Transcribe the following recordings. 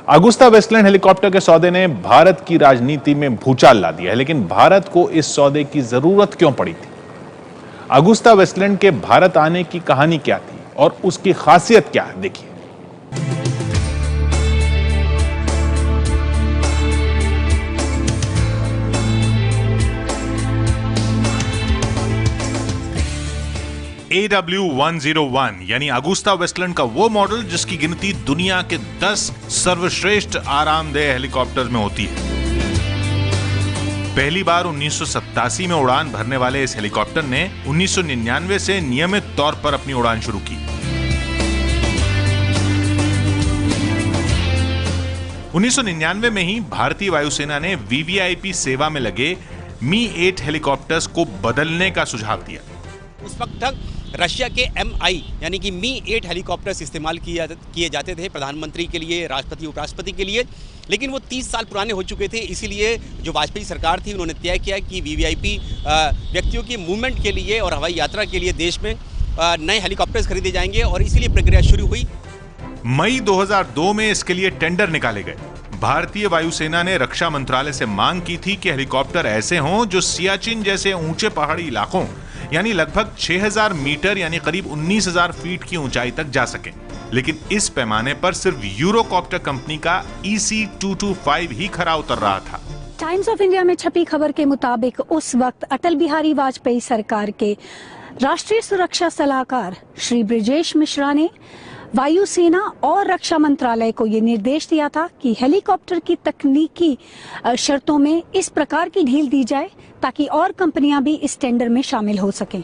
Agusta Westland helicopter के सौदे ने भारत की राजनीति में भूचाल ला दिया है, लेकिन भारत को इस सौदे की जरूरत क्यों पड़ी थी? अगुस्ता वेस्टलैंड के भारत आने की कहानी क्या थी और उसकी खासियत क्या है, देखिए। AW101 यानी अगुस्ता वेस्टलैंड का वो मॉडल जिसकी गिनती दुनिया के 10 सर्वश्रेष्ठ आरामदेह हेलीकॉप्टर्स में होती है। पहली बार 1987 में उड़ान भरने वाले इस हेलीकॉप्टर ने 1999 से नियमित तौर पर अपनी उड़ान शुरू की। 1999 में ही भारतीय वायुसेना ने VVIP सेवा में लगे मी-8 हेलीकॉप्टर्स को बदलने का सुझाव दिया। उस वक्त तक रशिया के MI यानी कि मी-8 हेलीकॉप्टर्स इस्तेमाल किए जाते थे प्रधानमंत्री के लिए, राष्ट्रपति उपराष्ट्रपति के लिए, लेकिन वो 30 साल पुराने हो चुके थे। इसीलिए जो वाजपेयी सरकार थी उन्होंने तय किया कि VVIP व्यक्तियों की मूवमेंट के लिए और हवाई यात्रा के लिए देश में नए हेलीकॉप्टर्स खरीदे जाएंगे और इसीलिए प्रक्रिया शुरू हुई। मई 2002 में इसके लिए टेंडर निकाले गए। भारतीय वायुसेना ने रक्षा मंत्रालय से मांग की थी कि हेलीकॉप्टर ऐसे हों जो सियाचिन जैसे ऊंचे पहाड़ी इलाकों यानी लगभग 6000 मीटर यानी करीब 19000 फीट की ऊंचाई तक जा सके, लेकिन इस पैमाने पर सिर्फ यूरोकॉप्टर कंपनी का EC225 ही खरा उतर रहा था। टाइम्स ऑफ इंडिया में छपी खबर के मुताबिक उस वक्त अटल बिहारी वाजपेयी सरकार के राष्ट्रीय सुरक्षा सलाहकार श्री ब्रिजेश मिश्रा ने वायुसेना और रक्षा मंत्रालय को ये निर्देश दिया था कि हेलीकॉप्टर की तकनीकी शर्तों में इस प्रकार की ढील दी जाए ताकि और कंपनियां भी इस टेंडर में शामिल हो सकें।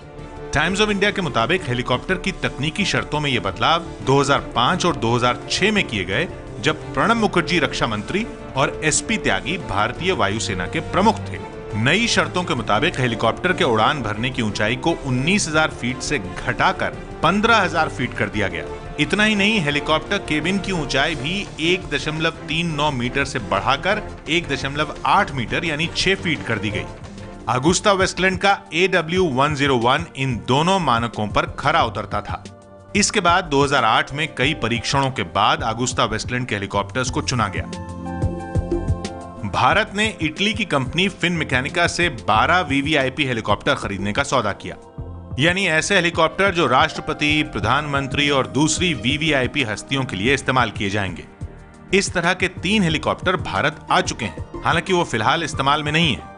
टाइम्स ऑफ इंडिया के मुताबिक हेलीकॉप्टर की तकनीकी शर्तों में ये बदलाव 2005 और 2006 में किए गए, जब प्रणब मुखर्जी रक्षा मंत्री और SP त्यागी भारतीय वायुसेना के प्रमुख थे। नई शर्तों के मुताबिक हेलीकॉप्टर के उड़ान भरने की ऊंचाई को 19000 फीट से घटाकर 15000 फीट कर दिया गया। इतना ही नहीं, हेलीकॉप्टर केबिन की ऊंचाई भी 1.39 मीटर से बढ़ाकर 1.8 मीटर यानी 6 फीट कर दी गई। अगुस्ता वेस्टलैंड का AW101 इन दोनों मानकों पर खरा उतरता था। इसके बाद 2008 में कई परीक्षणों के बाद अगुस्ता वेस्टलैंड के हेलीकॉप्टर्स को चुना गया। भारत ने इटली की कंपनी फिनमैकेनिका से 12 VVIP हेलीकॉप्टर खरीदने का सौदा किया, यानी ऐसे हेलीकॉप्टर जो राष्ट्रपति, प्रधानमंत्री और दूसरी VVIP हस्तियों के लिए इस्तेमाल किए जाएंगे। इस तरह के 3 हेलीकॉप्टर भारत आ चुके हैं, हालांकि वो फिलहाल इस्तेमाल में नहीं है।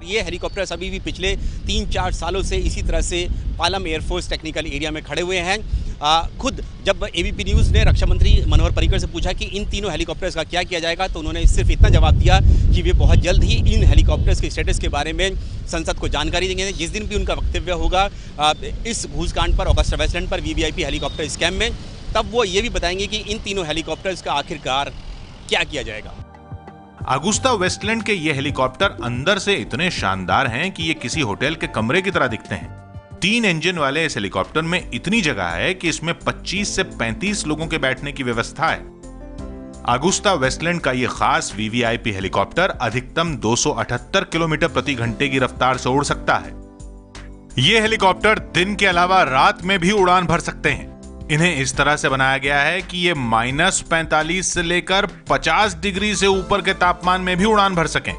ये हेलीकॉप्टर्स अभी भी पिछले 3-4 सालों से इसी तरह से पालम एयरफोर्स टेक्निकल एरिया में खड़े हुए हैं। खुद जब ABP न्यूज़ ने रक्षा मंत्री मनोहर पर्रिकर से पूछा कि इन तीनों हेलीकॉप्टर्स का क्या किया जाएगा, तो उन्होंने सिर्फ इतना जवाब दिया कि वे बहुत जल्द ही इन हेलीकॉप्टर्स के स्टेटस के बारे में संसद को जानकारी देंगे। जिस दिन भी उनका वक्तव्य होगा इस घूसकांड पर, अगुस्ता वेस्टलैंड पर, VVIP हेलीकॉप्टर स्कैम में, तब वो ये भी बताएंगे कि इन तीनों हेलीकॉप्टर्स का आखिरकार क्या किया जाएगा। अगुस्ता वेस्टलैंड के ये हेलीकॉप्टर अंदर से इतने शानदार हैं कि ये किसी होटल के कमरे की तरह दिखते हैं। 3 इंजन वाले इस हेलीकॉप्टर में इतनी जगह है कि इसमें 25 से 35 लोगों के बैठने की व्यवस्था है। अगुस्ता वेस्टलैंड का ये खास VVIP हेलीकॉप्टर अधिकतम 278 किलोमीटर प्रति घंटे की रफ्तार से उड़ सकता है। ये हेलीकॉप्टर दिन के अलावा रात में भी उड़ान भर सकते हैं। इन्हें इस तरह से बनाया गया है कि ये -45 से लेकर 50 डिग्री से ऊपर के तापमान में भी उड़ान भर सकें।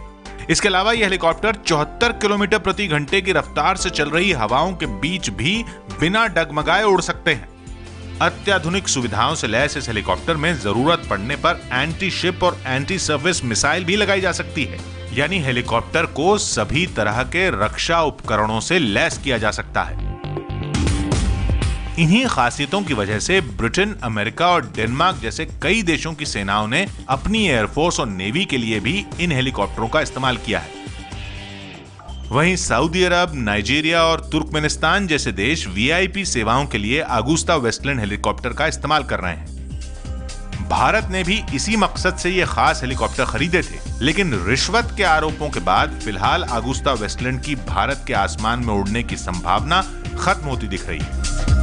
इसके अलावा ये हेलीकॉप्टर 74 किलोमीटर प्रति घंटे की रफ्तार से चल रही हवाओं के बीच भी बिना डगमगाए उड़ सकते हैं। अत्याधुनिक सुविधाओं से लैस इस हेलीकॉप्टर में जरूरत पड़ने पर एंटी शिप और एंटी सर्विस मिसाइल भी लगाई जा सकती है, यानी हेलीकॉप्टर को सभी तरह के रक्षा उपकरणों से लैस किया जा सकता है। इन्हीं खासियतों की वजह से ब्रिटेन, अमेरिका और डेनमार्क जैसे कई देशों की सेनाओं ने अपनी एयरफोर्स और नेवी के लिए भी इन हेलीकॉप्टरों का इस्तेमाल किया है। वहीं सऊदी अरब, नाइजीरिया और तुर्कमेनिस्तान जैसे देश VIP सेवाओं के लिए अगुस्ता वेस्टलैंड हेलीकॉप्टर का इस्तेमाल कर रहे हैं। भारत ने भी इसी मकसद से ये खास हेलीकॉप्टर खरीदे थे, लेकिन रिश्वत के आरोपों के बाद फिलहाल अगुस्ता वेस्टलैंड की भारत के आसमान में उड़ने की संभावना खत्म होती दिख रही है।